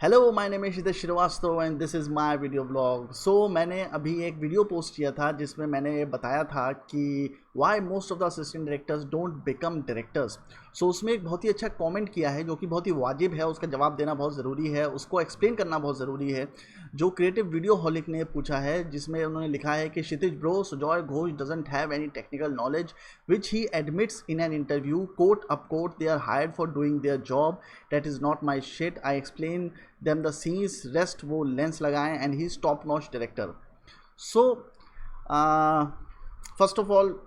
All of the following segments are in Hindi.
Hello, my name is Hitesh Srivastava and this is my video blog. मैंने अभी एक वीडियो पोस्ट किया था जिसमें मैंने बताया था कि why most of the assistant directors don't become directors. उसमें एक बहुत ही अच्छा कमेंट किया है जो कि बहुत ही वाजिब है, उसका जवाब देना बहुत ज़रूरी है, उसको एक्सप्लेन करना बहुत ज़रूरी है। जो क्रिएटिव वीडियो हॉलिक ने पूछा है, जिसमें उन्होंने लिखा है कि Kshitij bro, Sujoy Ghosh doesn't have any technical knowledge which he admits in an interview, quote up quote, they are hired for doing their job, that is not my shit, I explain them the scenes, rest वो लेंस लगाएं and he top notch director. So first of all,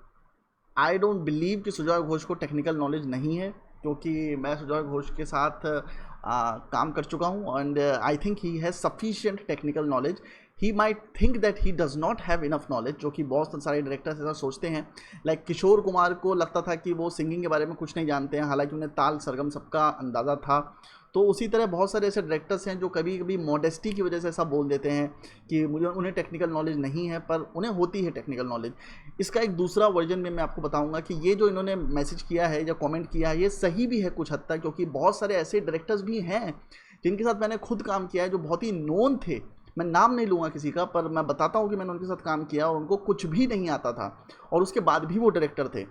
I don't believe कि सुजॉय घोष को टेक्निकल नॉलेज नहीं है, क्योंकि मैं सुजॉय घोष के साथ काम कर चुका हूँ and I think he has sufficient technical knowledge. He might think that he does not have enough knowledge, जो कि बहुत सारे डायरेक्टर्स ऐसा सोचते हैं। लाइक किशोर कुमार को लगता था कि वो सिंगिंग के बारे में कुछ नहीं जानते हैं, हालांकि उन्हें ताल सरगम सबका अंदाज़ा था। तो उसी तरह बहुत सारे ऐसे डायरेक्टर्स हैं जो कभी कभी मॉडेस्टी की वजह से ऐसा बोल देते हैं कि मुझे उन्हें टेक्निकल नॉलेज नहीं है, पर उन्हें होती है टेक्निकल नॉलेज। इसका एक दूसरा वर्जन में मैं आपको बताऊंगा कि ये जो इन्होंने मैसेज किया है या कमेंट किया है, ये सही भी है कुछ हद तक, क्योंकि बहुत सारे ऐसे डायरेक्टर्स भी हैं जिनके साथ मैंने खुद काम किया है जो बहुत ही नोन थे। मैं नाम नहीं लूँगा किसी का, पर मैं बताता हूँ कि मैंने उनके साथ काम किया और उनको कुछ भी नहीं आता था और उसके बाद भी वो डायरेक्टर थे।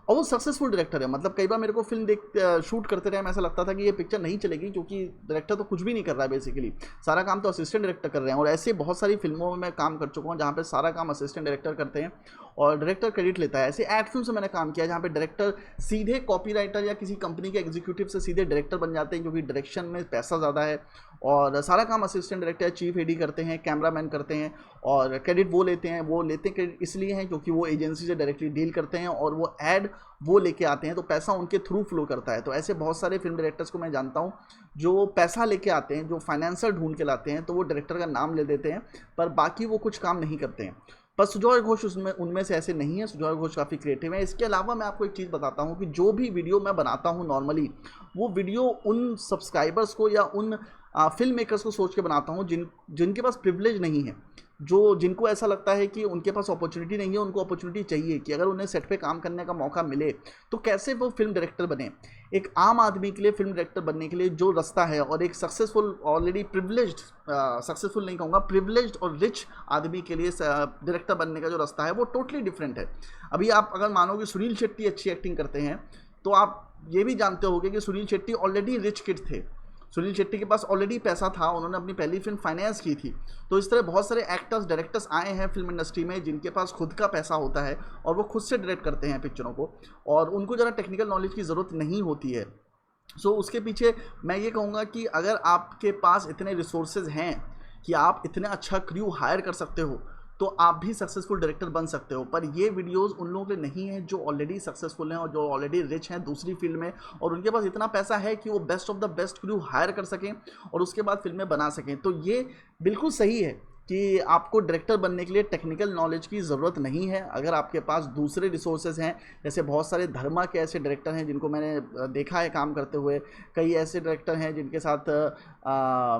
और वो सक्सेसफुल डायरेक्टर है। मतलब कई बार मेरे को फिल्म शूट करते रहे, ऐसा लगता था कि ये पिक्चर नहीं चलेगी, क्योंकि डायरेक्टर तो कुछ भी नहीं कर रहा है, बेसिकली सारा काम तो असिस्टेंट डायरेक्टर कर रहे हैं। और ऐसे बहुत सारी फिल्मों में मैं काम कर चुका हूँ जहाँ पे सारा काम असिस्टेंट डायरेक्टर करते हैं और डायरेक्टर क्रेडिट लेता है। ऐसे एड फिल्म से मैंने काम किया जहाँ पे डायरेक्टर सीधे कॉपीराइटर या किसी कंपनी के एग्जीक्यूटिव से सीधे डायरेक्टर बन जाते हैं, क्योंकि डायरेक्शन में पैसा ज़्यादा है और सारा काम असिस्टेंट डायरेक्टर, चीफ एडी करते हैं, कैमरामैन करते हैं और क्रेडिट वो लेते हैं। क्रेडिट इसलिए हैं क्योंकि वो एजेंसी से डायरेक्टली डील करते हैं और वो ऐड वो लेके आते हैं, तो पैसा उनके थ्रू फ्लो करता है। तो ऐसे बहुत सारे फिल्म डायरेक्टर्स को मैं जानता हूँ जो पैसा लेके आते हैं, जो फाइनेंसर ढूंढ के लाते हैं, तो वो डायरेक्टर का नाम ले देते हैं, पर बाकी वो कुछ काम नहीं करते हैं। पर सुजॉय घोष उनमें से ऐसे नहीं है। सुजॉय घोष काफ़ी क्रिएटिव है। इसके अलावा मैं आपको एक चीज़ बताता हूँ कि जो भी वीडियो मैं बनाता हूँ नॉर्मली, वो वीडियो उन सब्सक्राइबर्स को या उन फिल्म मेकर्स को सोच के बनाता हूँ जिनके पास प्रिविलेज नहीं है, जिनको ऐसा लगता है कि उनके पास अपॉर्चुनिटी नहीं है, उनको अपॉर्चुनिटी चाहिए कि अगर उन्हें सेट पे काम करने का मौका मिले तो कैसे वो फिल्म डायरेक्टर बने। एक आम आदमी के लिए फिल्म डायरेक्टर बनने के लिए जो रास्ता है और एक सक्सेसफुल, ऑलरेडी प्रिविलेज्ड, सक्सेसफुल नहीं कहूँगा, प्रिविलेज्ड और रिच आदमी के लिए डायरेक्टर बनने का जो रास्ता है वो टोटली डिफरेंट है। अभी आप अगर मानो कि सुनील शेट्टी अच्छी एक्टिंग करते हैं, तो आप ये भी जानते होंगे कि Sunil Shetty already rich kid थे। सुनील शेट्टी के पास ऑलरेडी पैसा था, उन्होंने अपनी पहली फिल्म फाइनेंस की थी। तो इस तरह बहुत सारे एक्टर्स, डायरेक्टर्स आए हैं फिल्म इंडस्ट्री में जिनके पास खुद का पैसा होता है और वो खुद से डायरेक्ट करते हैं पिक्चरों को, और उनको ज़रा टेक्निकल नॉलेज की ज़रूरत नहीं होती है। उसके पीछे मैं ये कहूँगा कि अगर आपके पास इतने रिसोर्सेज हैं कि आप इतना अच्छा क्रू हायर कर सकते हो, तो आप भी सक्सेसफुल डायरेक्टर बन सकते हो। पर ये वीडियोस उन लोगों के लिए नहीं है जो ऑलरेडी सक्सेसफुल हैं और जो ऑलरेडी रिच हैं दूसरी फील्ड में, और उनके पास इतना पैसा है कि वो best of the best crew hire कर सकें और उसके बाद फिल्में बना सकें। तो ये बिल्कुल सही है कि आपको डायरेक्टर बनने के लिए टेक्निकल नॉलेज की ज़रूरत नहीं है। अगर आपके पास दूसरे रिसोर्सेज हैं, जैसे बहुत सारे धर्मा के ऐसे डायरेक्टर हैं जिनको मैंने देखा है काम करते हुए, कई ऐसे डायरेक्टर हैं जिनके साथ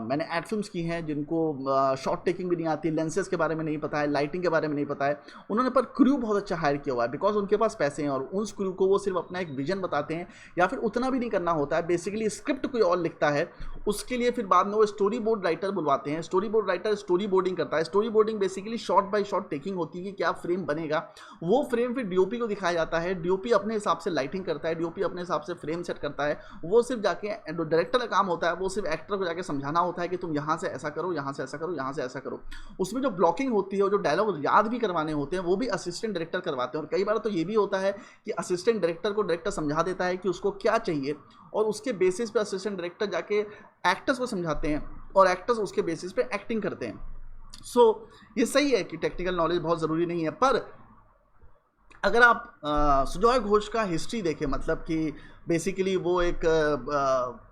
मैंने एड फिल्म्स की हैं, जिनको शॉट टेकिंग भी नहीं आती, लेंसेज के बारे में नहीं पता है, लाइटिंग के बारे में नहीं पता है, उन्होंने पर क्रू बहुत अच्छा हायर किया हुआ है बिकॉज उनके पास पैसे हैं और उस क्रू को वो सिर्फ अपना एक विजन बताते हैं, या फिर उतना भी नहीं करना होता है, बेसिकली स्क्रिप्ट कोई और लिखता है, उसके लिए फिर बाद में वो स्टोरी बोर्ड राइटर बुलवाते हैं। Story board writer story boarding करता है। Story boarding basically shot bye shot taking होती है कि क्या फ्रेम बनेगा, वो फ्रेम फिर डीओपी को दिखाया जाता है, डीओपी अपने हिसाब से लाइटिंग करता है, डीओपी अपने हिसाब से फ्रेम सेट करता है। वो सिर्फ जाके डायरेक्टर का काम होता है, वो सिर्फ एक्टर को जाके समझाना होता है कि तुम यहाँ से ऐसा करो, यहाँ से ऐसा करो, यहाँ से ऐसा करो। उसमें जो ब्लॉकिंग होती है और जो डायलॉग याद भी करवाने होते हैं वो भी असिस्टेंट डायरेक्टर करवाते हैं। और कई बार तो ये भी होता है कि असिस्टेंट डायरेक्टर को डायरेक्टर समझा देता है कि उसको क्या चाहिए, और उसके बेसिस पे असिस्टेंट डायरेक्टर जाके एक्टर्स को समझाते हैं और एक्टर्स उसके बेसिस पे एक्टिंग करते हैं। ये सही है कि टेक्निकल नॉलेज बहुत ज़रूरी नहीं है, पर अगर आप सुजॉय घोष का हिस्ट्री देखें, मतलब कि बेसिकली वो एक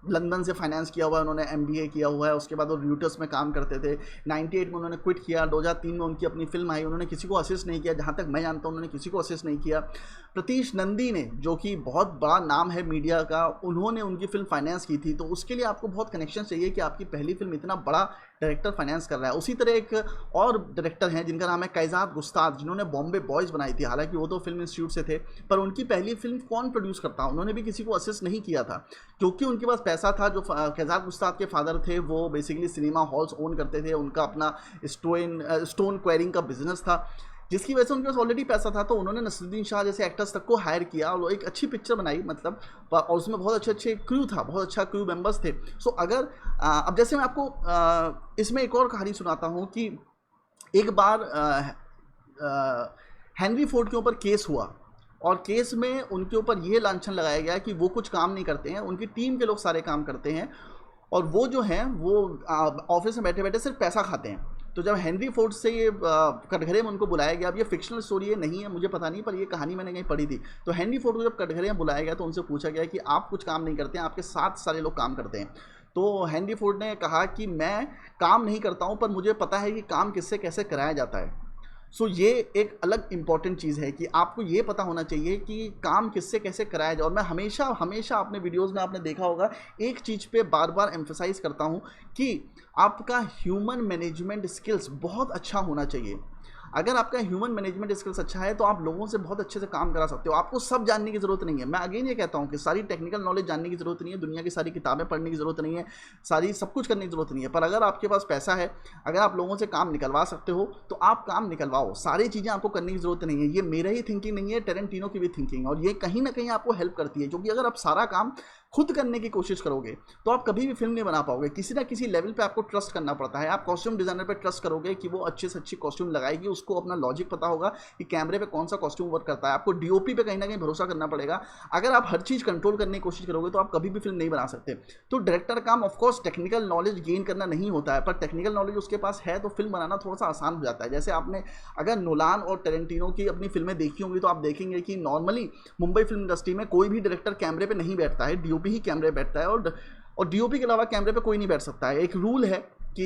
लंदन से फाइनेंस किया हुआ है, उन्होंने एमबीए किया हुआ है, उसके बाद वो रॉयटर्स में काम करते थे। 98 में उन्होंने क्विट किया, 2003 में उनकी अपनी फिल्म आई, उन्होंने किसी को असिस्ट नहीं किया, जहाँ तक मैं जानता हूँ उन्होंने किसी को असिस्ट नहीं किया। प्रतीश नंदी ने, जो कि बहुत बड़ा नाम है मीडिया का, उन्होंने उनकी फिल्म फाइनेंस की थी। तो उसके लिए आपको बहुत कनेक्शन चाहिए कि आपकी पहली फिल्म इतना बड़ा डायरेक्टर फाइनेंस कर रहा है। उसी तरह एक और डायरेक्टर हैं जिनका नाम है कैजात गुस्ताद, जिन्होंने बॉम्बे बॉयज़ बनाई थी। हालांकि वो तो फिल्म इंस्टीट्यूट से थे, पर उनकी पहली फिल्म कौन प्रोड्यूस करता, उन्होंने भी किसी को असिस्ट नहीं किया था, क्योंकि उनके पास पैसा था। जो कैजाक उस्ताद के फादर थे वो बेसिकली सिनेमा हॉल्स ओन करते थे, उनका अपना स्टोन क्वेरिंग का बिजनेस था, जिसकी वजह से उनके पास ऑलरेडी पैसा था। तो उन्होंने नसीरुद्दीन शाह जैसे एक्टर्स तक को हायर किया और एक अच्छी पिक्चर बनाई, मतलब, और उसमें बहुत अच्छे अच्छे क्रू था, बहुत अच्छा क्रू मेंबर्स थे। सो अगर अब जैसे मैं आपको इसमें एक और कहानी सुनाता हूँ कि एक बार हेनरी फोर्ड के ऊपर केस हुआ, और केस में उनके ऊपर ये लांछन लगाया गया कि वो कुछ काम नहीं करते हैं, उनकी टीम के लोग सारे काम करते हैं, और वो जो हैं वो ऑफिस में बैठे बैठे सिर्फ पैसा खाते हैं। तो जब हेनरी फोर्ड से ये कटघरे में उनको बुलाया गया, अब ये फिक्शनल स्टोरी है नहीं है मुझे पता नहीं, पर ये कहानी मैंने कहीं पढ़ी थी। तो हेनरी फोर्ड को जब कटघरे में बुलाया गया तो उनसे पूछा गया कि आप कुछ काम नहीं करते हैं, आपके साथ सारे लोग काम करते हैं। तो हेनरी फोर्ड ने कहा कि मैं काम नहीं करता हूँ, पर मुझे पता है कि काम किससे कैसे कराया जाता है। सो ये एक अलग इंपॉर्टेंट चीज़ है कि आपको ये पता होना चाहिए कि काम किससे कैसे कराया जाए। और मैं हमेशा हमेशा अपने वीडियोज़ में आपने देखा होगा एक चीज़ पे बार बार एम्फेसाइज करता हूँ कि आपका ह्यूमन मैनेजमेंट स्किल्स बहुत अच्छा होना चाहिए। अगर आपका ह्यूमन मैनेजमेंट स्किल्स अच्छा है तो आप लोगों से बहुत अच्छे से काम करा सकते हो। आपको सब जानने की ज़रूरत नहीं है। मैं अगेन ये कहता हूँ कि सारी टेक्निकल नॉलेज जानने की ज़रूरत नहीं है, दुनिया की सारी किताबें पढ़ने की ज़रूरत नहीं है, सारी सब कुछ करने की ज़रूरत नहीं है। पर अगर आपके पास पैसा है, अगर आप लोगों से काम निकलवा सकते हो तो आप काम निकलवाओ। सारी चीज़ें आपको करने की ज़रूरत नहीं है। ये मेरा ही थिंकिंग नहीं है, टेरेंटिनो की भी थिंकिंग है, और ये कहीं ना कहीं आपको हेल्प करती है। क्योंकि अगर आप सारा काम खुद करने की कोशिश करोगे तो आप कभी भी फिल्म नहीं बना पाओगे। किसी ना किसी लेवल पे आपको ट्रस्ट करना पड़ता है। आप कॉस्ट्यूम डिज़ाइनर पे ट्रस्ट करोगे कि वो अच्छे से अच्छी कॉस्ट्यूम लगाएगी, उसको अपना लॉजिक पता होगा कि कैमरे पे कौन सा कॉस्ट्यूम वर्क करता है। आपको डीओपी पे कहीं ना कहीं भरोसा करना पड़ेगा। अगर आप हर चीज़ कंट्रोल करने की कोशिश करोगे तो आप कभी भी फिल्म नहीं बना सकते। तो डायरेक्टर का काम ऑफकोर्स टेक्निकल नॉलेज गेन करना नहीं होता है, पर टेक्निकल नॉलेज उसके पास है तो फिल्म बनाना थोड़ा सा आसान हो जाता है। जैसे आपने अगर नोलान और टेरेंटिनो की अपनी फिल्में देखी होंगी तो आप देखेंगे कि नॉर्मली मुंबई फिल्म इंडस्ट्री में कोई भी डायरेक्टर कैमरे पे नहीं बैठता है, डीओपी ही कैमरे बैठता है, और डीओपी के अलावा कैमरे पे कोई नहीं बैठ सकता है। एक रूल है कि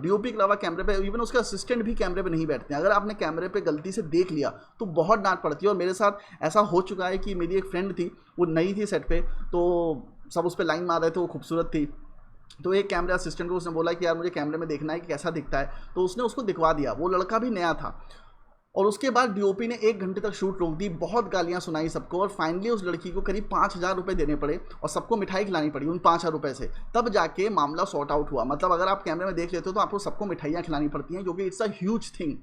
डीओपी के अलावा कैमरे पे इवन उसके असिस्टेंट भी कैमरे पे नहीं बैठते हैं। अगर आपने कैमरे पे गलती से देख लिया तो बहुत डांट पड़ती है। और मेरे साथ ऐसा हो चुका है कि मेरी एक फ्रेंड थी, वो नई थी सेट पे, तो सब उस पर लाइन मार रहे थे, वो खूबसूरत थी। तो एक कैमरा असिस्टेंट को उसने बोला कि यार मुझे कैमरे में देखना है कि कैसा दिखता है, तो उसने उसको दिखवा दिया। वो लड़का भी नया था, और उसके बाद डीओपी ने 1 घंटे तक शूट रोक दी, बहुत गालियां सुनाई सबको, और फाइनली उस लड़की को करीब 5,000 रुपये देने पड़े और सबको मिठाई खिलानी पड़ी उन 5,000 रुपये से, तब जाके मामला सॉर्ट आउट हुआ। मतलब अगर आप कैमरे में देख लेते हो तो आपको सबको मिठाइयाँ खिलानी पड़ती हैं, क्योंकि इट्स अ ह्यूज थिंग,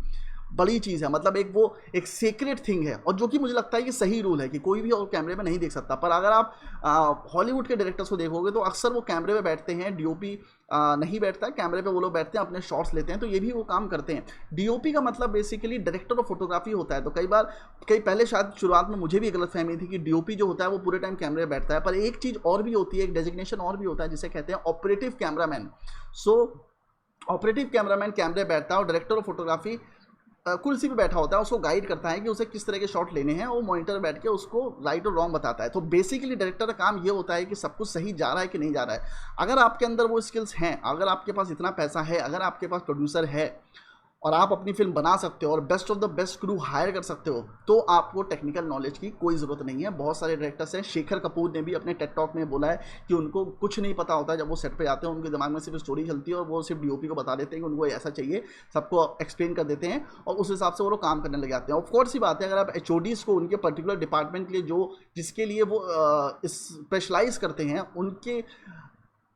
बड़ी चीज़ है। मतलब एक सीक्रेट थिंग है, और जो कि मुझे लगता है कि सही रूल है कि कोई भी और कैमरे में नहीं देख सकता। पर अगर आप हॉलीवुड के डायरेक्टर्स को देखोगे तो अक्सर वो कैमरे पे बैठते हैं, डीओपी नहीं बैठता है कैमरे पे, वो लोग बैठते हैं अपने शॉट्स लेते हैं, तो ये भी वो काम करते हैं। डीओपी का मतलब बेसिकली डायरेक्टर ऑफ फोटोग्राफी होता है। तो कई पहले शायद शुरुआत में मुझे भी गलतफहमी थी कि डीओपी जो होता है वो पूरे टाइम कैमरे में बैठता है, पर एक चीज़ और भी होती है, एक डेजिग्नेशन और भी होता है जिसे कहते हैं ऑपरेटिव कैमरामैन। सो ऑपरेटिव कैमरामैन कैमरे बैठता है, और डायरेक्टर ऑफ फोटोग्राफी कुर्सी पे बैठा होता है, उसको गाइड करता है कि उसे किस तरह के शॉट लेने हैं, वो मॉनिटर बैठ के उसको राइट और रॉन्ग बताता है। तो बेसिकली डायरेक्टर का काम ये होता है कि सब कुछ सही जा रहा है कि नहीं जा रहा है। अगर आपके अंदर वो स्किल्स हैं, अगर आपके पास इतना पैसा है, अगर आपके पास प्रोड्यूसर है और आप अपनी फिल्म बना सकते हो और best of the best crew hire कर सकते हो, तो आपको टेक्निकल नॉलेज की कोई ज़रूरत नहीं है। बहुत सारे डायरेक्टर्स हैं, शेखर कपूर ने भी अपने टेड टॉक में बोला है कि उनको कुछ नहीं पता होता है जब वो सेट पे जाते हैं, उनके दिमाग में सिर्फ स्टोरी चलती है और वो सिर्फ डीओपी को बता देते हैं कि उनको ऐसा चाहिए, सबको एक्सप्लेन कर देते हैं और उस हिसाब से वो लोग काम करने लग जाते हैं। ऑफकोर्स ही बात है, अगर आप एचओडीज़ को उनके पर्टिकुलर डिपार्टमेंट के लिए जिसके लिए वो स्पेशलाइज करते हैं, उनके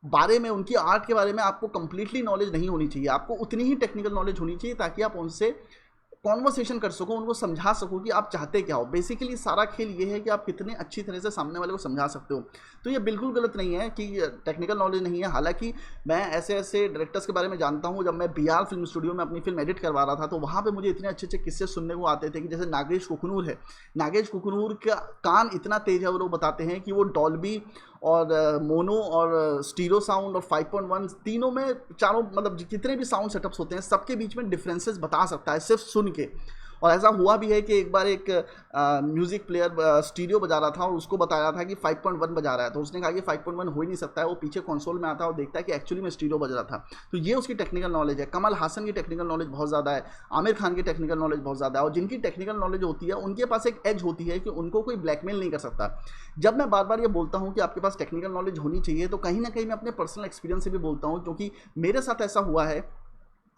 बारे में, उनकी आर्ट के बारे में आपको कंप्लीटली नॉलेज नहीं होनी चाहिए। आपको उतनी ही टेक्निकल नॉलेज होनी चाहिए ताकि आप उनसे कॉन्वर्सेशन कर सको, उनको समझा सको कि आप चाहते क्या हो। बेसिकली सारा खेल ये है कि आप कितने अच्छी तरह से सामने वाले को समझा सकते हो। तो ये बिल्कुल गलत नहीं है कि टेक्निकल नॉलेज नहीं है। हालांकि मैं ऐसे ऐसे डायरेक्टर्स के बारे में जानता हूँ। जब मैं बीआर फिल्म स्टूडियो में अपनी फिल्म एडिट करवा रहा था तो वहाँ पर मुझे इतने अच्छे अच्छे किस्से सुनने को आते थे कि जैसे नागेश कुकनूर है, नागेश कुकनूर का कान इतना तेज है, वो लोग बताते हैं कि वो डॉल्बी और मोनो और स्टीरियो साउंड और 5.1 तीनों में, चारों मतलब जितने भी साउंड सेटअप्स होते हैं सबके बीच में डिफरेंसेस बता सकता है सिर्फ सुन के। और ऐसा हुआ भी है कि एक बार एक म्यूज़िक प्लेयर स्टीरियो बजा रहा था और उसको बता रहा था कि 5.1 बजा रहा है, तो उसने कहा कि 5.1 हो ही नहीं सकता है। वो पीछे कंसोल में आता है और देखता है कि एक्चुअली में स्टीरियो बज रहा था। तो ये उसकी टेक्निकल नॉलेज है। कमल हासन की टेक्निकल नॉलेज बहुत ज़्यादा है, आमिर खान की टेक्निकल नॉलेज बहुत ज़्यादा है। और जिनकी टेक्निकल नॉलेज होती है उनके पास एक एज होती है कि उनको कोई ब्लैकमेल नहीं कर सकता। जब मैं बार बार ये बोलता हूँ कि आपके पास टेक्निकल नॉलेज होनी चाहिए, तो कहीं ना कहीं मैं अपने पर्सनल एक्सपीरियंस से भी बोलता हूँ, क्योंकि मेरे साथ ऐसा हुआ है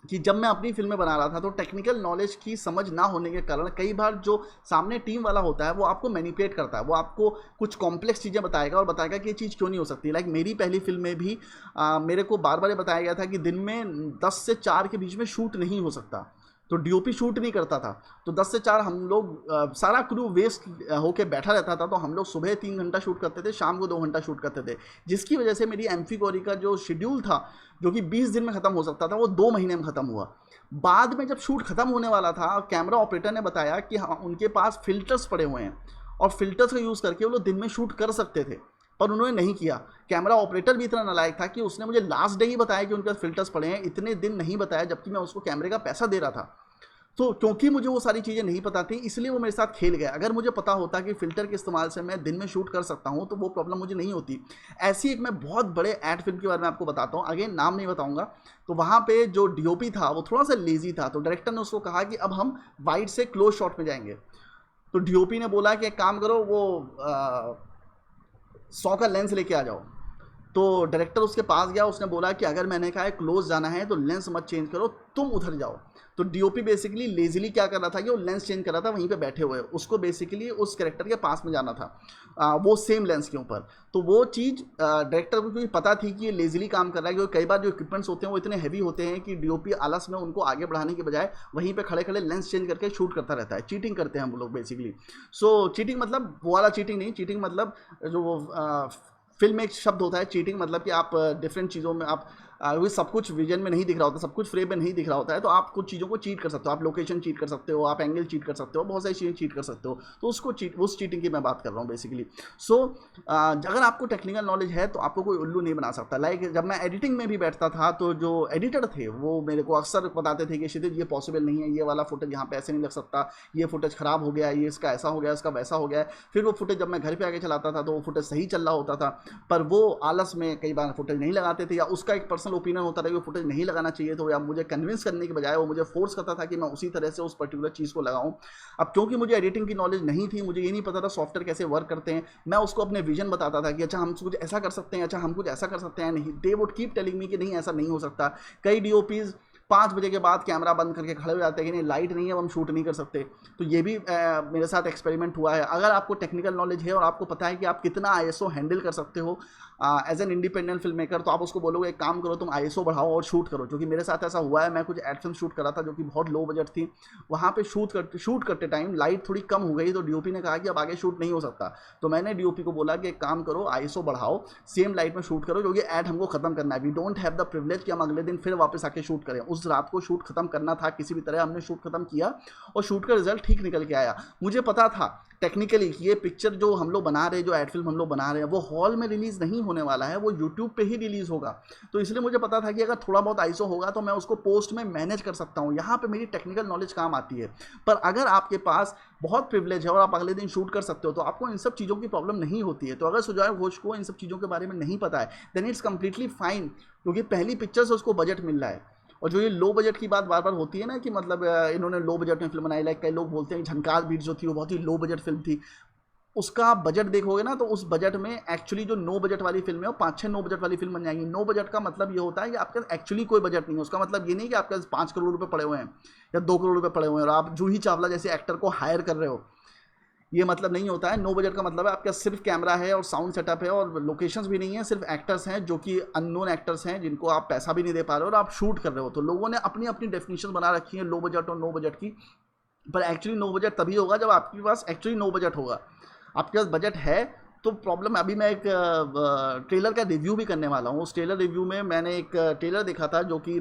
कि जब मैं अपनी फिल्में बना रहा था तो टेक्निकल नॉलेज की समझ ना होने के कारण कई बार जो सामने टीम वाला होता है वो आपको मैनिपुलेट करता है, वो आपको कुछ कॉम्प्लेक्स चीज़ें बताएगा और बताएगा कि ये चीज़ क्यों नहीं हो सकती। लाइक मेरी पहली फिल्म में भी मेरे को बार बार ये बताया गया था कि दिन में 10 से 4 के बीच में शूट नहीं हो सकता, तो डीओपी शूट नहीं करता था। तो 10 से 4 हम लोग सारा क्रू वेस्ट होके बैठा रहता था, तो हम लोग सुबह 3 घंटा शूट करते थे, शाम को 2 घंटा शूट करते थे, जिसकी वजह से मेरी एम्फी कोरी का जो शेड्यूल था जो कि 20 दिन में ख़त्म हो सकता था वो 2 महीने में ख़त्म हुआ। बाद में जब शूट ख़त्म होने वाला था, कैमरा ऑपरेटर ने बताया कि हाँ उनके पास फिल्टर्स पड़े हुए हैं और फिल्टर्स का यूज़ करके वो लोग दिन में शूट कर सकते थे, पर उन्होंने नहीं किया। कैमरा ऑपरेटर भी इतना नालायक था कि उसने मुझे लास्ट डे ही बताया कि उनके पास फिल्टर्स पड़े हैं, इतने दिन नहीं बताया जबकि मैं उसको कैमरे का पैसा दे रहा था। तो क्योंकि मुझे वो सारी चीज़ें नहीं पता थी इसलिए वो मेरे साथ खेल गया। अगर मुझे पता होता कि फ़िल्टर के इस्तेमाल से मैं दिन में शूट कर सकता हूँ तो वो प्रॉब्लम मुझे नहीं होती। ऐसी एक मैं बहुत बड़े एड फिल्म के बारे में आपको बताता हूँ, अगेन नाम नहीं बताऊँगा। तो वहाँ पे जो डीओपी था वो थोड़ा सा लेजी था, तो डायरेक्टर ने उसको कहा कि अब हम वाइड से क्लोज शॉट में जाएंगे। तो डीओपी ने बोला कि एक काम करो, वो 100 का लेंस लेके आ जाओ। तो डायरेक्टर उसके पास गया, उसने बोला कि अगर मैंने कहा है क्लोज जाना है तो लेंस मत चेंज करो, तुम उधर जाओ। तो डीओपी बेसिकली लेजिली क्या कर रहा था कि वो लेंस चेंज कर रहा था वहीं पे बैठे हुए, उसको बेसिकली उस कैरेक्टर के पास में जाना था वो सेम लेंस के ऊपर। तो वो चीज़ डायरेक्टर को क्योंकि पता थी कि ये लेजिली काम कर रहा है, क्योंकि कई बार जो इक्विपमेंट्स होते हैं वो इतने हैवी होते हैं कि डीओपी आलस में उनको आगे बढ़ाने के बजाय वहीं पे खड़े खड़े लेंस चेंज करके शूट करता रहता है। चीटिंग करते हैं हम लोग बेसिकली। सो चीटिंग मतलब वो वाला चीटिंग नहीं, चीटिंग मतलब जो वो फिल्म में एक शब्द होता है चीटिंग, मतलब कि आप डिफरेंट चीज़ों में आप वो सब कुछ विजन में नहीं दिख रहा होता, सब कुछ फ्रेम में नहीं दिख रहा होता है, तो आप कुछ चीज़ों को चीट कर सकते हो, आप लोकेशन चीट कर सकते हो, आप एंगल चीट कर सकते हो, बहुत सारी चीज़ें चीट कर सकते हो। तो उसको उस चीटिंग की मैं बात कर रहा हूँ बेसिकली। सो अगर आपको टेक्निकल नॉलेज है तो आपको कोई उल्लू नहीं बना सकता। लाइक जब मैं एडिटिंग में भी बैठता था तो जो एडिटर थे वो मेरे को अक्सर बताते थे कि क्षितिज ये पॉसिबल नहीं है, ये वाला फुटेज यहाँ पे ऐसे नहीं लग सकता, ये फुटेज ख़राब हो गया, ये इसका ऐसा हो गया, इसका वैसा हो गया। फिर वो फुटेज जब मैं घर पर आके चलाता था तो वो फुटेज सही चल रहा होता था, पर वो आलस में कई बार फुटेज नहीं लगाते थे, या उसका एक पर्सनल ओपिनियन होता था कि फुटेज नहीं लगाना चाहिए, तो या मुझे कन्विंस करने के बजाय वो मुझे फोर्स करता था कि मैं उसी तरह से उस पर्टिकुलर चीज़ को लगाऊं। अब क्योंकि मुझे एडिटिंग की नॉलेज नहीं थी, मुझे ये नहीं पता था सॉफ्टवेयर कैसे वर्क करते हैं, मैं उसको अपने विजन बताता था कि अच्छा हम कुछ ऐसा कर सकते हैं, अच्छा हम कुछ ऐसा कर सकते हैं। नहीं, they would keep telling me कि नहीं ऐसा नहीं हो सकता। कई डीओपीज 5 बजे के बाद कैमरा बंद करके खड़े हो जाते हैं कि नहीं लाइट नहीं है, अब हम शूट नहीं कर सकते। तो ये भी मेरे साथ एक्सपेरिमेंट हुआ है। अगर आपको टेक्निकल नॉलेज है और आपको पता है कि आप कितना आईएसओ हैंडल कर सकते हो as an independent filmmaker, तो आप उसको बोलोगे एक काम करो तुम आईएसओ बढ़ाओ और शूट करो। जो कि मेरे साथ ऐसा हुआ है, मैं कुछ एड फिल्म शूट करा था जो कि बहुत लो बजट थी, वहाँ पे शूट करते टाइम लाइट थोड़ी कम हो गई, तो डीओपी ने कहा कि अब आगे शूट नहीं हो सकता। तो मैंने डीओपी को बोला कि एक काम करो आईएसओ बढ़ाओ, सेम लाइट में शूट करो, क्योंकि एड हमको खत्म करना है। We don't have the privilege कि हम अगले दिन फिर वापस आके शूट करें। उस रात को शूट खत्म करना था किसी भी तरह, हमने शूट खत्म किया और शूट का रिजल्ट ठीक निकल के आया। मुझे पता था टेक्निकली कि ये पिक्चर जो हम लोग बना रहे हैं, जो एड फिल्म हम लोग बना रहे हैं, वो हॉल में रिलीज़ नहीं होने वाला है, वो यूट्यूब पे ही रिलीज़ होगा। तो इसलिए मुझे पता था कि अगर थोड़ा बहुत आईएसओ होगा तो मैं उसको पोस्ट में मैनेज कर सकता हूँ। यहाँ पे मेरी टेक्निकल नॉलेज काम आती है। पर अगर आपके पास बहुत प्रिविलेज है और आप अगले दिन शूट कर सकते हो तो आपको इन सब चीज़ों की प्रॉब्लम नहीं होती है। तो अगर सुजॉय घोष को इन सब चीज़ों के बारे में नहीं पता है देन इट्स कम्प्लीटली फाइन, क्योंकि पहली पिक्चर से उसको बजट मिल रहा है। और जो ये लो बजट की बात बार बार होती है ना कि मतलब इन्होंने लो बजट में फिल्म बनाई, लाइक कई लोग बोलते हैं झंकार बीट जो थी वो बहुत ही लो बजट फिल्म थी। उसका आप बजट देखोगे ना तो उस बजट में एक्चुअली जो 9 बजट वाली फिल्म है वो 5-6 9 बजट वाली फिल्म बन जाएंगी। 9 बजट का मतलब ये होता है कि आपके एक्चुअली कोई बजट नहीं है। उसका मतलब ये नहीं कि आपके पास 5 करोड़ रुपए पड़े हुए हैं या 2 करोड़ रुपए पड़े हुए हैं और आप जूही चावला जैसे एक्टर को हायर कर रहे हो, ये मतलब नहीं होता है। 9 बजट का मतलब है आपका सिर्फ कैमरा है और साउंड सेटअप है और लोकेशंस भी नहीं है, सिर्फ एक्टर्स हैं जो कि अननोन एक्टर्स हैं जिनको आप पैसा भी नहीं दे पा रहे हो और आप शूट कर रहे हो। तो लोगों ने अपनी अपनी डेफिनेशन बना रखी है लो बजट और 9 बजट की, पर एक्चुअली 9 बजट तभी होगा जब आपके पास एक्चुअली 9 बजट होगा। आपके पास बजट है तो प्रॉब्लम। अभी मैं एक ट्रेलर का रिव्यू भी करने वाला हूँ। उस ट्रेलर रिव्यू में मैंने एक ट्रेलर देखा था जो कि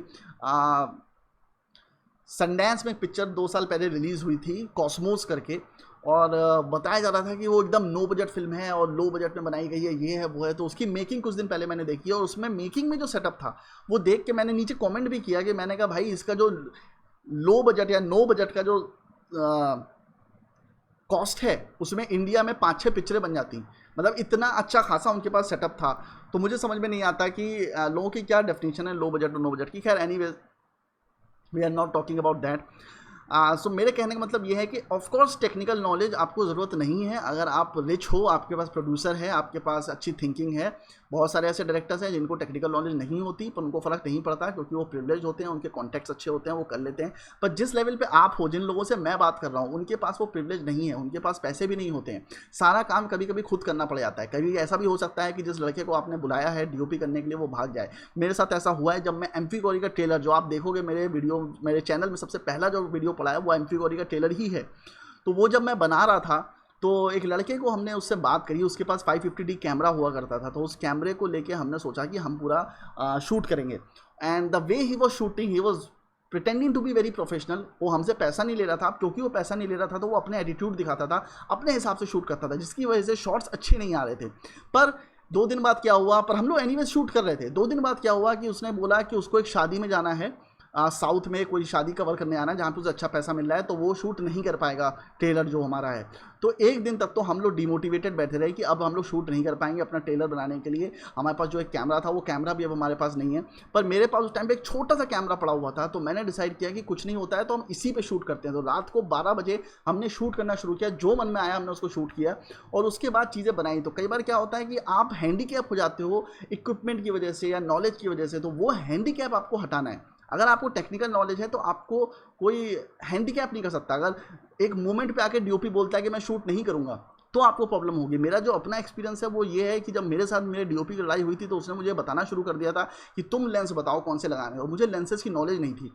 सनडांस में पिक्चर 2 साल पहले रिलीज़ हुई थी कॉस्मोस करके, और बताया जा रहा था कि वो एकदम नो बजट फिल्म है और लो बजट में बनाई गई है, ये है वो है। तो उसकी मेकिंग कुछ दिन पहले मैंने देखी और उसमें मेकिंग में जो सेटअप था वो देख के मैंने नीचे कमेंट भी किया कि मैंने कहा भाई इसका जो लो बजट या नो बजट का जो कॉस्ट है उसमें इंडिया में 5-6 पिक्चरें बन जाती। मतलब इतना अच्छा खासा उनके पास सेटअप था। तो मुझे समझ में नहीं आता कि लोगों की क्या डेफिनेशन है लो बजट और नो बजट की। खैर anyways we are not talking about that. So मेरे कहने का मतलब ये है कि ऑफकोर्स टेक्निकल नॉलेज आपको ज़रूरत नहीं है। अगर आप रिच हो, आपके पास प्रोड्यूसर है, आपके पास अच्छी थिंकिंग है। बहुत सारे ऐसे डायरेक्टर्स हैं जिनको टेक्निकल नॉलेज नहीं होती, पर उनको फ़र्क नहीं पड़ता क्योंकि वो प्रिविलेज होते हैं, उनके कॉन्टैक्ट्स अच्छे होते हैं, वो कर लेते हैं। पर जिस लेवल पे आप हो, जिन लोगों से मैं बात कर रहा हूँ, उनके पास वो प्रिविलेज नहीं है, उनके पास पैसे भी नहीं होते हैं, सारा काम कभी कभी खुद करना पड़ जाता है। कभी ऐसा भी हो सकता है कि जिस लड़के को आपने बुलाया है डीओपी करने के लिए वो भाग जाए। मेरे साथ ऐसा हुआ है जब मैं एम्फी गौरी का ट्रेलर, जो आप देखोगे मेरे वीडियो, मेरे चैनल में सबसे पहला जो वीडियो पड़ा है वो एम्फी गौरी का ट्रेलर ही है। तो वो जब मैं बना रहा था तो एक लड़के को हमने उससे बात करी, उसके पास 550D कैमरा हुआ करता था, तो उस कैमरे को लेके हमने सोचा कि हम पूरा शूट करेंगे। And the way he was shooting, he was pretending to be very professional. वो हमसे पैसा नहीं ले रहा था, क्योंकि वो पैसा नहीं ले रहा था तो वो अपने एटीट्यूड दिखाता था, अपने हिसाब से शूट करता था, जिसकी वजह से शॉट्स अच्छे नहीं आ रहे थे। पर 2 दिन बाद क्या हुआ, पर हम लोग एनीवेज शूट कर रहे थे। 2 दिन बाद क्या हुआ कि उसने बोला कि उसको एक शादी में जाना है, साउथ में कोई शादी कवर करने आना है जहाँ पे उसे अच्छा पैसा मिल रहा है, तो वो शूट नहीं कर पाएगा ट्रेलर जो हमारा है। तो एक दिन तक तो हम लोग डिमोटिवेटेड बैठे रहे कि अब हम लोग शूट नहीं कर पाएंगे अपना ट्रेलर बनाने के लिए। हमारे पास जो एक कैमरा था वो कैमरा भी अब हमारे पास नहीं है, पर मेरे पास उस टाइम पे एक छोटा सा कैमरा पड़ा हुआ था। तो मैंने डिसाइड किया कि कुछ नहीं होता है तो हम इसी पे शूट करते हैं। तो रात को 12 बजे हमने शूट करना शुरू किया, जो मन में आया हमने उसको शूट किया और उसके बाद चीज़ें बनाई। तो कई बार क्या होता है कि आप हैंडीकैप हो जाते हो इक्विपमेंट की वजह से या नॉलेज की वजह से, तो वो हैंडीकैप आपको हटाना है। अगर आपको टेक्निकल नॉलेज है तो आपको कोई हैंडीकैप नहीं कर सकता। अगर एक मोमेंट पे आके डीओपी बोलता है कि मैं शूट नहीं करूंगा, तो आपको प्रॉब्लम होगी। मेरा जो अपना एक्सपीरियंस है वो ये है कि जब मेरे साथ मेरे डीओपी की लड़ाई हुई थी तो उसने मुझे बताना शुरू कर दिया था कि तुम लेंस बताओ कौन से लगाने, और मुझे लेंसेज की नॉलेज नहीं थी।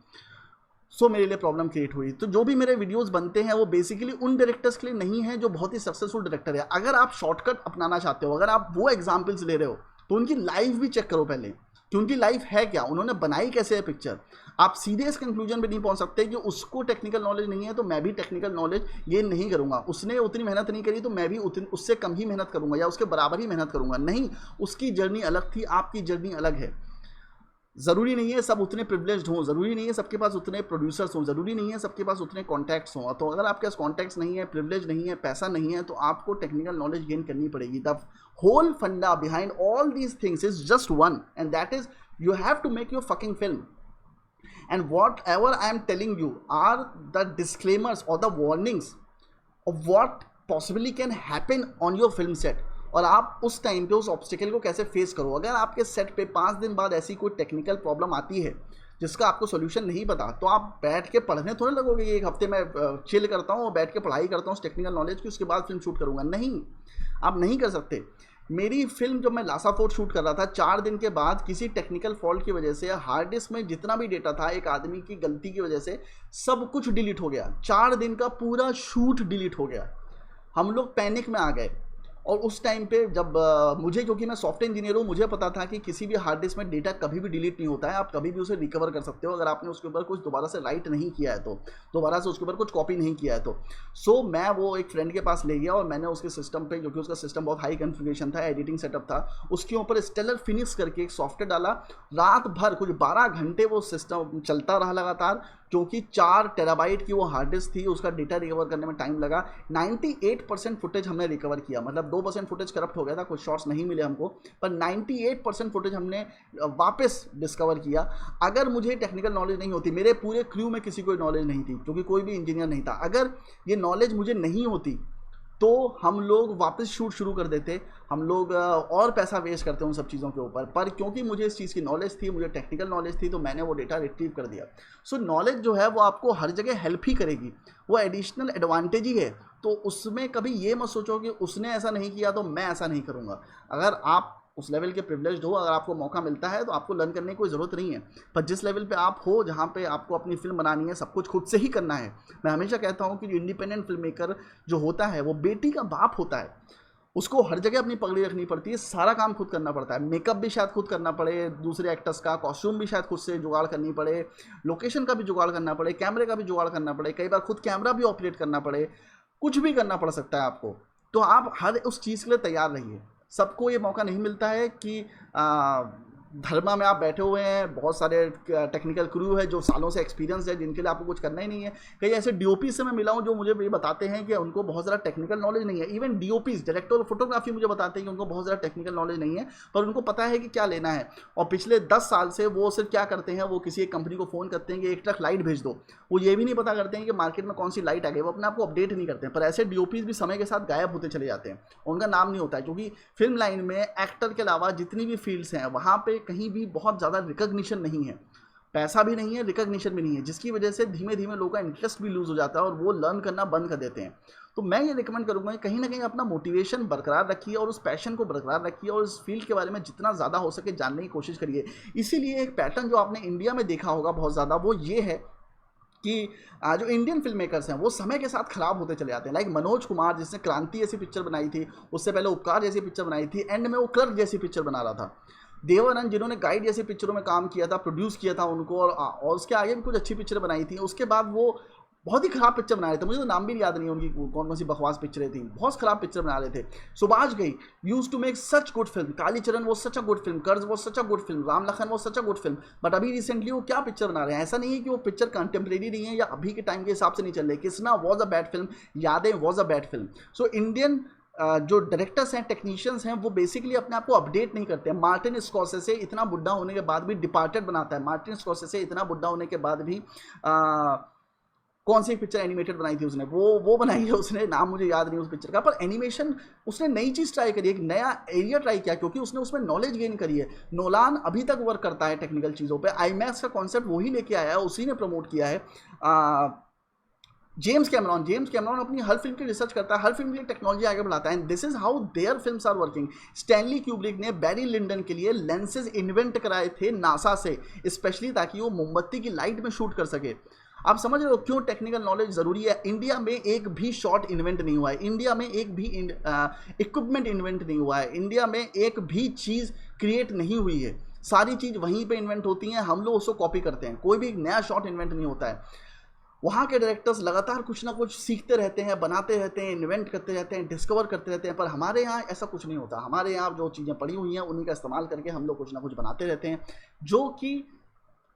सो मेरे लिए प्रॉब्लम क्रिएट हुई। तो जो भी मेरे वीडियोस बनते हैं वो बेसिकली उन डायरेक्टर्स के लिए नहीं है जो बहुत ही सक्सेसफुल डायरेक्टर है। अगर आप शॉर्टकट अपनाना चाहते हो, अगर आप वो एग्जाम्पल्स ले रहे हो, तो उनकी लाइफ भी चेक करो पहले कि उनकी लाइफ है क्या, उन्होंने बनाई कैसे है पिक्चर। आप सीधे इस कंक्लूजन पे नहीं पहुंच सकते कि उसको टेक्निकल नॉलेज नहीं है तो मैं भी टेक्निकल नॉलेज गेन नहीं करूंगा, उसने उतनी मेहनत नहीं करी तो मैं भी उससे कम ही मेहनत करूंगा या उसके बराबर ही मेहनत करूंगा। नहीं, उसकी जर्नी अलग थी, आपकी जर्नी अलग है। ज़रूरी नहीं है सब उतने प्रिविलेज्ड हों, ज़रूरी नहीं है सबके पास उतने प्रोड्यूसर्स हों, ज़रूरी नहीं है सबके पास उतने कॉन्टैक्ट्स हों। तो अगर आपके पास कॉन्टैक्ट्स नहीं है, प्रिविलेज नहीं है, पैसा नहीं है, तो आपको टेक्निकल नॉलेज गेन करनी पड़ेगी। द होल फंडा behind all these things is just one, and that is you have to make your fucking film. And whatever I am telling you are the disclaimers or the warnings of what possibly can happen on your film set. और आप उस टाइम पे उस ऑब्स्टिकल को कैसे फेस करो। अगर आपके सेट पे 5 दिन बाद ऐसी कोई टेक्निकल प्रॉब्लम आती है जिसका आपको सोल्यूशन नहीं पता, तो आप बैठ के पढ़ने थोड़े लगोगे कि एक हफ्ते में चिल करता हूँ और बैठ के पढ़ाई करता हूँ उस टेक्निकल नॉलेज की, उसके बाद फिल्म शूट करूँगा। नहीं, आप नहीं कर सकते। मेरी फिल्म जब मैं लासा फोर्ट शूट कर रहा था, 4 दिन के बाद किसी टेक्निकल फॉल्ट की वजह से हार्ड डिस्क में जितना भी डेटा था, एक आदमी की गलती की वजह से सब कुछ डिलीट हो गया। 4 दिन का पूरा शूट डिलीट हो गया। हम लोग पैनिक में आ गए। और उस टाइम पे जब मुझे, क्योंकि मैं सॉफ्टवेयर इंजीनियर हूँ, मुझे पता था कि किसी भी हार्ड डिस्क में डेटा कभी भी डिलीट नहीं होता है, आप कभी भी उसे रिकवर कर सकते हो अगर आपने उसके ऊपर कुछ दोबारा से राइट नहीं किया है, तो दोबारा से उसके ऊपर कुछ कॉपी नहीं किया है तो। सो मैं वो एक फ्रेंड के पास ले गया और मैंने उसके सिस्टम पे, जो कि उसका सिस्टम बहुत हाई कॉन्फ़िगरेशन था, एडिटिंग सेटअप था, उसके ऊपर स्टेलर फिनिक्स करके एक सॉफ्टवेयर डाला। रात भर कुछ 12 घंटे वो सिस्टम चलता रहा लगातार, क्योंकि 4 टेराबाइट की वो हार्ड डिस्क थी, उसका डेटा रिकवर करने में टाइम लगा। 98% फुटेज हमने रिकवर किया, मतलब 2% फुटेज करप्ट हो गया था, कुछ शॉट्स नहीं मिले हमको, पर 98% फुटेज हमने वापस डिस्कवर किया। अगर मुझे टेक्निकल नॉलेज नहीं होती, मेरे पूरे क्रू में किसी को नॉलेज नहीं थी क्योंकि कोई भी इंजीनियर नहीं था, अगर ये नॉलेज मुझे नहीं होती तो हम लोग वापस शूट शुरू कर देते, हम लोग और पैसा वेस्ट करते उन सब चीज़ों के ऊपर। पर क्योंकि मुझे इस चीज़ की नॉलेज थी, मुझे टेक्निकल नॉलेज थी, तो मैंने वो डेटा रिट्रीव कर दिया। सो नॉलेज जो है वो आपको हर जगह हेल्प ही करेगी, वो एडिशनल एडवांटेज ही है। तो उसमें कभी ये मत सोचो कि उसने ऐसा नहीं किया तो मैं ऐसा नहीं करूँगा। अगर आप उस लेवल के प्रिविलेज्ड हो, अगर आपको मौका मिलता है तो आपको लर्न करने की कोई ज़रूरत नहीं है। पर जिस लेवल पे आप हो, जहाँ पे आपको अपनी फिल्म बनानी है, सब कुछ खुद से ही करना है। मैं हमेशा कहता हूँ कि इंडिपेंडेंट फिल्म मेकर जो होता है वो बेटी का बाप होता है, उसको हर जगह अपनी पगड़ी रखनी पड़ती है, सारा काम खुद करना पड़ता है। मेकअप भी शायद खुद करना पड़े, दूसरे एक्टर्स का कॉस्ट्यूम भी शायद खुद से जुगाड़ करनी पड़े, लोकेशन का भी जुगाड़ करना पड़े, कैमरे का भी जुगाड़ करना पड़े, कई बार खुद कैमरा भी ऑपरेट करना पड़े, कुछ भी करना पड़ सकता है आपको। तो आप हर उस चीज़ के लिए तैयार रहिए। सबको ये मौका नहीं मिलता है कि धर्मा में आप बैठे हुए हैं, बहुत सारे टेक्निकल क्रू है जो सालों से एक्सपीरियंस है, जिनके लिए आपको कुछ करना ही नहीं है। कई ऐसे डीओपी से मैं मिला हूँ जो मुझे ये बताते हैं कि उनको बहुत ज़्यादा टेक्निकल नॉलेज नहीं है। Even DOPs, director of photography, मुझे बताते हैं कि उनको बहुत ज़्यादा टेक्निकल नॉलेज नहीं है, पर उनको पता है कि क्या लेना है। और पिछले 10 साल से वो सिर्फ क्या करते हैं, वो किसी एक कंपनी को फ़ोन करते हैं कि 1 ट्रक लाइट भेज दो। वो ये भी नहीं पता करते हैं कि मार्केट में कौन सी लाइट आ गई, वो अपने आप को अपडेट नहीं करते हैं। पर ऐसे डीओपीज भी समय के साथ गायब होते चले जाते हैं, उनका नाम नहीं होता है, क्योंकि फिल्म लाइन में एक्टर के अलावा जितनी भी फील्ड्स हैं वहाँ पे कहीं भी बहुत ज़्यादा रिकग्निशन नहीं है, पैसा भी नहीं है, रिकग्निशन भी नहीं है, जिसकी वजह से धीमे धीमे लोगों का इंटरेस्ट भी लूज हो जाता है और वो लर्न करना बंद कर देते हैं। तो मैं ये रिकमेंड करूँगा कि कहीं ना कहीं अपना मोटिवेशन बरकरार रखिए और उस पैशन को बरकरार रखिए और इस फील्ड के बारे में जितना ज़्यादा हो सके जानने की कोशिश करिए। इसीलिए एक पैटर्न जो आपने इंडिया में देखा होगा बहुत ज़्यादा, वो ये है कि जो इंडियन फिल्म मेकर्स हैं वो समय के साथ खराब होते चले जाते हैं। लाइक मनोज कुमार, जिसने क्रांति जैसी पिक्चर बनाई थी, उससे पहले उपकार जैसी पिक्चर बनाई थी, एंड में वो क्लर्क जैसी पिक्चर बना रहा था। देवानंद, जिन्होंने गाइड जैसी पिक्चरों में काम किया था, प्रोड्यूस किया था उनको, और उसके आगे भी कुछ अच्छी पिक्चर बनाई थी, उसके बाद वो बहुत ही खराब पिक्चर बना रहे थे। मुझे तो नाम भी याद नहीं है उनकी कौन कौन सी बकवास पिक्चरें थी, बहुत खराब पिक्चर बना रहे थे। Subhash Ghai use to make such good film, Kalicharan वो such a good film, Karz वो such a good film, Ram Lakhan वो such a good film, but अभी रिसेंटली वो क्या पिक्चर बना रहे हैं। ऐसा नहीं है कि वो पिक्चर कंटेम्प्रेरी नहीं है या अभी के टाइम के हिसाब से नहीं चल रही। Krishna was a bad film, Yaadein was a bad film. So Indian जो डायरेक्टर्स हैं, टेक्नीशियंस हैं, वो बेसिकली अपने आप को अपडेट नहीं करते हैं। मार्टिन स्कॉर्सेसे इतना बुढ़ा होने के बाद भी डिपार्टेड बनाता है, मार्टिन स्कॉर्सेसे इतना बुढ़ा होने के बाद भी कौन सी पिक्चर एनिमेटेड बनाई थी उसने, वो बनाई है उसने, नाम मुझे याद नहीं उस पिक्चर का, पर एनिमेशन उसने नई चीज़ ट्राई करी, एक नया एरिया ट्राई किया, क्योंकि उसने उसमें नॉलेज गेन करी है। नोलान अभी तक वर्क करता है टेक्निकल चीज़ों पे, आईमैक्स का कॉन्सेप्ट वही लेके आया है, उसी ने प्रमोट किया है। जेम्स कैमरॉन अपनी हर फिल्म की रिसर्च करता है, हर फिल्म के लिए टेक्नोलॉजी आगे बढ़ाता है, and this is how their films are working. Stanley Kubrick ने बैरी लिंडन के लिए लेंसेज इन्वेंट कराए थे नासा से, स्पेशली ताकि वो मोमबत्ती की लाइट में शूट कर सके। आप समझ रहे हो क्यों टेक्निकल नॉलेज ज़रूरी है। इंडिया में एक भी शॉट इन्वेंट नहीं हुआ है, इंडिया में एक भी इक्विपमेंट इन्वेंट नहीं हुआ है, इंडिया में एक भी चीज़ क्रिएट नहीं हुई है। सारी चीज़ वहीं पे इन्वेंट होती हैं, हम लोग उसको कॉपी करते हैं, कोई भी नया शॉट इन्वेंट नहीं होता है। वहाँ के डायरेक्टर्स लगातार कुछ ना कुछ सीखते रहते हैं, बनाते रहते हैं, इन्वेंट करते रहते हैं, डिस्कवर करते रहते हैं, पर हमारे यहाँ ऐसा कुछ नहीं होता। हमारे यहाँ जो चीज़ें पड़ी हुई हैं उन्हीं का इस्तेमाल करके हम लोग कुछ ना कुछ बनाते रहते हैं, जो कि,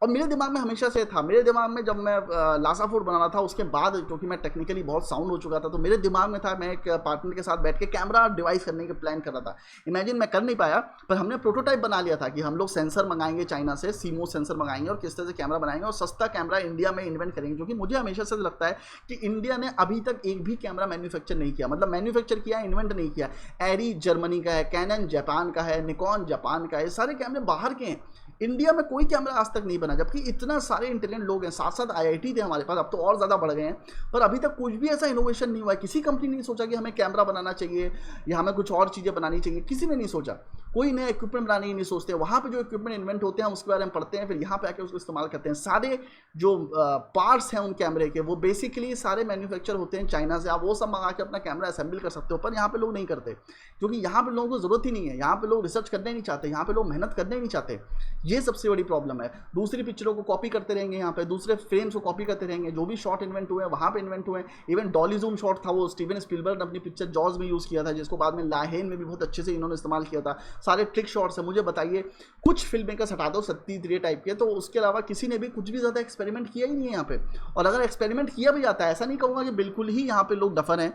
और मेरे दिमाग में हमेशा से था। मेरे दिमाग में जब मैं लासा फूड बना रहा था उसके बाद, क्योंकि मैं टेक्निकली बहुत साउंड हो चुका था, तो मेरे दिमाग में था, मैं एक पार्टनर के साथ बैठ के कैमरा डिवाइस करने के प्लान कर रहा था। इमेजिन, मैं कर नहीं पाया, पर हमने प्रोटोटाइप बना लिया था कि हम लोग सेंसर मंगाएंगे चाइना से, सीमो सेंसर मंगाएंगे और किस तरह से कैमरा बनाएंगे और सस्ता कैमरा इंडिया में इन्वेंट करेंगे। क्योंकि मुझे हमेशा से लगता है कि इंडिया ने अभी तक एक भी कैमरा मैन्युफैक्चर नहीं किया, मतलब मैन्युफैक्चर किया, इन्वेंट नहीं किया। एरी जर्मनी का है, कैनन जापान का है, निकॉन जापान का है, सारे कैमरे बाहर के हैं। इंडिया में कोई कैमरा आज तक नहीं बना, जबकि इतना सारे इंटेलिजेंट लोग हैं, साथ साथ आईआईटी थे हमारे पास, अब तो और ज़्यादा बढ़ गए हैं, पर अभी तक कुछ भी ऐसा इनोवेशन नहीं हुआ है। किसी कंपनी ने नहीं सोचा कि हमें कैमरा बनाना चाहिए या हमें कुछ और चीज़ें बनानी चाहिए, किसी ने नहीं सोचा। कोई नया इक्विपमेंट बनाने की नहीं सोचते। वहाँ पे जो इक्विपमेंट इन्वेंट होते हैं उसके बारे में पढ़ते हैं, फिर यहाँ पे आके उसको इस्तेमाल करते हैं। सारे जो पार्ट्स हैं उन कैमरे के, वो बेसिकली सारे मैन्युफैक्चर होते हैं चाइना से। आप वो सब मंगा के अपना कैमरा असेंबल कर सकते हो, पर यहाँ पे लोग नहीं करते, क्योंकि यहाँ पे लोगों को ज़रूरत ही नहीं है। यहाँ पे लोग रिसर्च करने नहीं चाहते, यहाँ पे लोग मेहनत करने नहीं चाहते। ये सबसे बड़ी प्रॉब्लम है। दूसरी पिक्चरों को कॉपी करते रहेंगे, यहाँ पे दूसरे फ्रेम्स को कॉपी करते रहेंगे। जो भी शॉट इन्वेंट हुए हैं वहाँ पे इन्वेंट हुए हैं। इवन डॉली जूम शॉट था, वो स्टीवन स्पीलबर्ग ने अपनी पिक्चर जॉज में यूज़ किया था, जिसको बाद में लाहेन में भी बहुत अच्छे से इन्होंने इस्तेमाल किया था। सारे ट्रिक शॉट्स हैं। मुझे बताइए, कुछ फिल्म मेकर्स हटा दो सत्ती टाइप के, तो उसके अलावा किसी ने भी कुछ भी ज़्यादा एक्सपेरिमेंट किया ही नहीं है यहाँ पे। और अगर एक्सपेरिमेंट किया भी जाता है, ऐसा नहीं कहूँगा कि बिल्कुल ही यहाँ पे लोग डफर हैं,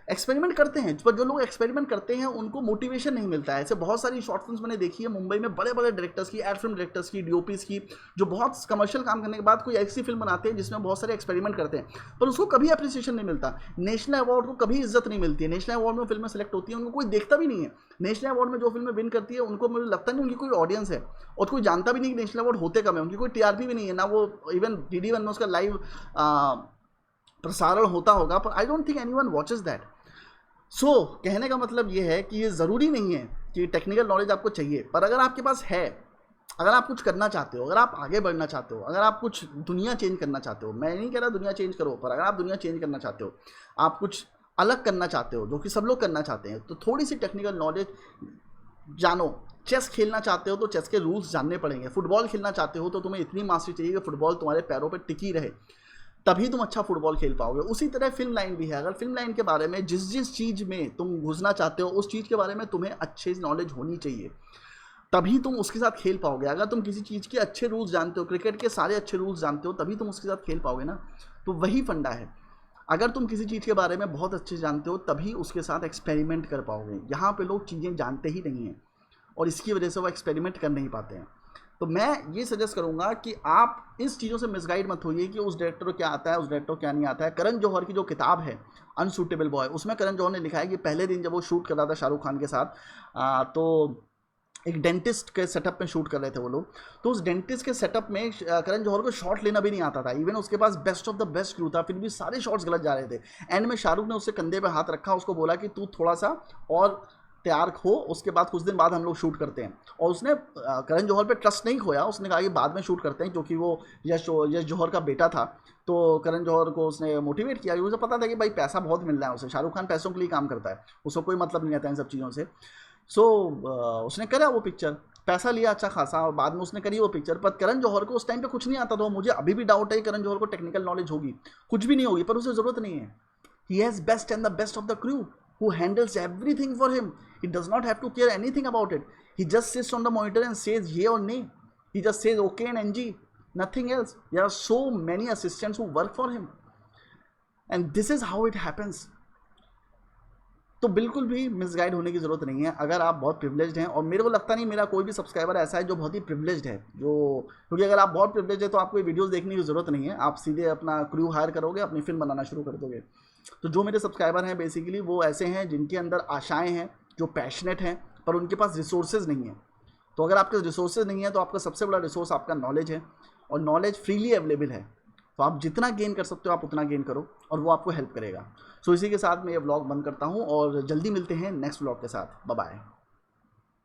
एक्सपेरिमेंट करते हैं, पर जो लोग एक्सपेरिमेंट करते हैं उनको मोटिवेशन नहीं मिलता है। ऐसे बहुत सारी शॉर्ट फिल्म्स मैंने देखी है मुंबई में, बड़े बड़े डायरेक्टर्स की, एड फिल्म डायरेक्टर्स की, डीओपीज की, जो बहुत कमर्शियल काम करने के बाद कोई ऐसी फिल्म बनाते हैं जिसमें बहुत सारे एक्सपेरिमेंट करते हैं, पर उसको कभी अप्रिसिएशन नहीं मिलता। नेशनल अवार्ड को कभी इज्जत नहीं मिलती है। नेशनल अवार्ड में फिल्में सेलेक्ट होती हैं, उनको कोई देखता भी नहीं है। नेशनल अवार्ड में जो फिल्में विन करती है उनको मुझे लगता नहीं उनकी कोई ऑडियंस है, और कोई जानता भी नहीं कि नेशनल अवार्ड होते कम है। उनकी कोई टीआरपी भी नहीं है, ना वो इवन DD1 में उसका लाइव प्रसारण होता होगा, पर I don't think anyone watches that. So कहने का मतलब ये है कि ये ज़रूरी नहीं है कि टेक्निकल नॉलेज आपको चाहिए, पर अगर आपके पास है, अगर आप कुछ करना चाहते हो, अगर आप आगे बढ़ना चाहते हो, अगर आप कुछ दुनिया चेंज करना चाहते हो, मैं नहीं कह रहा दुनिया चेंज करो, पर अगर आप दुनिया चेंज करना चाहते हो, आप कुछ अलग करना चाहते हो जो कि सब लोग करना चाहते हैं, तो थोड़ी सी टेक्निकल नॉलेज जानो। चेस खेलना चाहते हो तो चेस के रूल्स जानने पड़ेंगे। फुटबॉल खेलना चाहते हो तो तुम्हें इतनी मास्टरी चाहिए कि फुटबॉल तुम्हारे पैरों पर टिकी रहे, तभी तुम अच्छा फुटबॉल खेल पाओगे। उसी तरह फिल्म लाइन भी है। अगर फिल्म लाइन के बारे में जिस चीज़ में तुम घुसना चाहते हो उस चीज़ के बारे में तुम्हें अच्छी नॉलेज होनी चाहिए। तभी तुम उसके साथ खेल पाओगे। अगर तुम किसी चीज़ के अच्छे रूल्स जानते हो, क्रिकेट के सारे अच्छे रूल्स जानते हो, तभी तुम उसके साथ खेल पाओगे ना। तो वही फंडा है। अगर तुम किसी चीज़ के बारे में बहुत अच्छे जानते हो तभी उसके साथ एक्सपेरिमेंट कर पाओगे। यहाँ पे लोग चीज़ें जानते ही नहीं हैं और इसकी वजह से वो एक्सपेरिमेंट कर नहीं पाते हैं। तो मैं ये सजेस्ट करूँगा कि आप इस चीज़ों से मिसगाइड मत होइए कि उस डायरेक्टर को क्या आता है, उस डायरेक्टर को क्या नहीं आता है। करण जौहर की जो किताब है अनसूटेबल बॉय, उसमें करण जौहर ने लिखा है कि पहले दिन जब वो शूट कर रहा था शाहरुख खान के साथ, तो एक डेंटिस्ट के सेटअप में शूट कर रहे थे वो लोग। तो उस डेंटिस्ट के सेटअप में करण जौहर को शॉट लेना भी नहीं आता था। इवन उसके पास best of the best crew था, फिर भी सारे शॉट्स गलत जा रहे थे। एंड में शाहरुख ने उससे कंधे पे हाथ रखा, उसको बोला कि तू थोड़ा सा और तैयार हो, उसके बाद कुछ दिन बाद हम लोग शूट करते हैं। और उसने करण जौहर पे ट्रस्ट नहीं खोया, उसने कहा कि बाद में शूट करते हैं, क्योंकि वो यश जौहर का बेटा था। तो करण जौहर को उसने मोटिवेट किया, उसे पता था कि भाई पैसा बहुत मिल रहा है उसे, शाहरुख खान पैसों के लिए काम करता है, उसको कोई मतलब नहीं रहता इन सब चीज़ों से। सो उसने करा वो पिक्चर, पैसा लिया अच्छा खासा, और बाद में उसने करी वो पिक्चर। पर करण जौहर को उस टाइम पे कुछ नहीं आता था। मुझे अभी भी डाउट है करण जौहर को टेक्निकल नॉलेज होगी, कुछ भी नहीं होगी, पर उसे ज़रूरत नहीं है। He has best and the best of the crew who handles everything for him. He does not have to care anything about it. He just sits on the monitor and says yay or nay. He just says okay and NG, nothing else. There are so many assistants who work for him, and this is how it happens. तो बिल्कुल भी मिसगाइड होने की ज़रूरत नहीं है। अगर आप बहुत प्रिविलेज्ड हैं, और मेरे को लगता नहीं मेरा कोई भी सब्सक्राइबर ऐसा है जो बहुत ही प्रिविलेज्ड है, क्योंकि अगर आप बहुत प्रिविलेज्ड है तो आपको ये वीडियोस देखने की ज़रूरत नहीं है, आप सीधे अपना क्रू हायर करोगे, अपनी फिल्म बनाना शुरू कर दोगे। तो जो मेरे सब्सक्राइबर हैं बेसिकली वो ऐसे हैं जिनके अंदर आशाएँ हैं, जो पैशनेट हैं, पर उनके पास रिसोर्सेज नहीं है। तो अगर आपके रिसोर्सेज नहीं है तो आपका सबसे बड़ा रिसोर्स आपका नॉलेज है, और नॉलेज फ्रीली अवेलेबल है। तो आप जितना गेन कर सकते हो आप उतना गेन करो, और वो आपको हेल्प करेगा। सो इसी के साथ मैं ये व्लॉग बंद करता हूँ, और जल्दी मिलते हैं नेक्स्ट व्लॉग के साथ। Bye bye.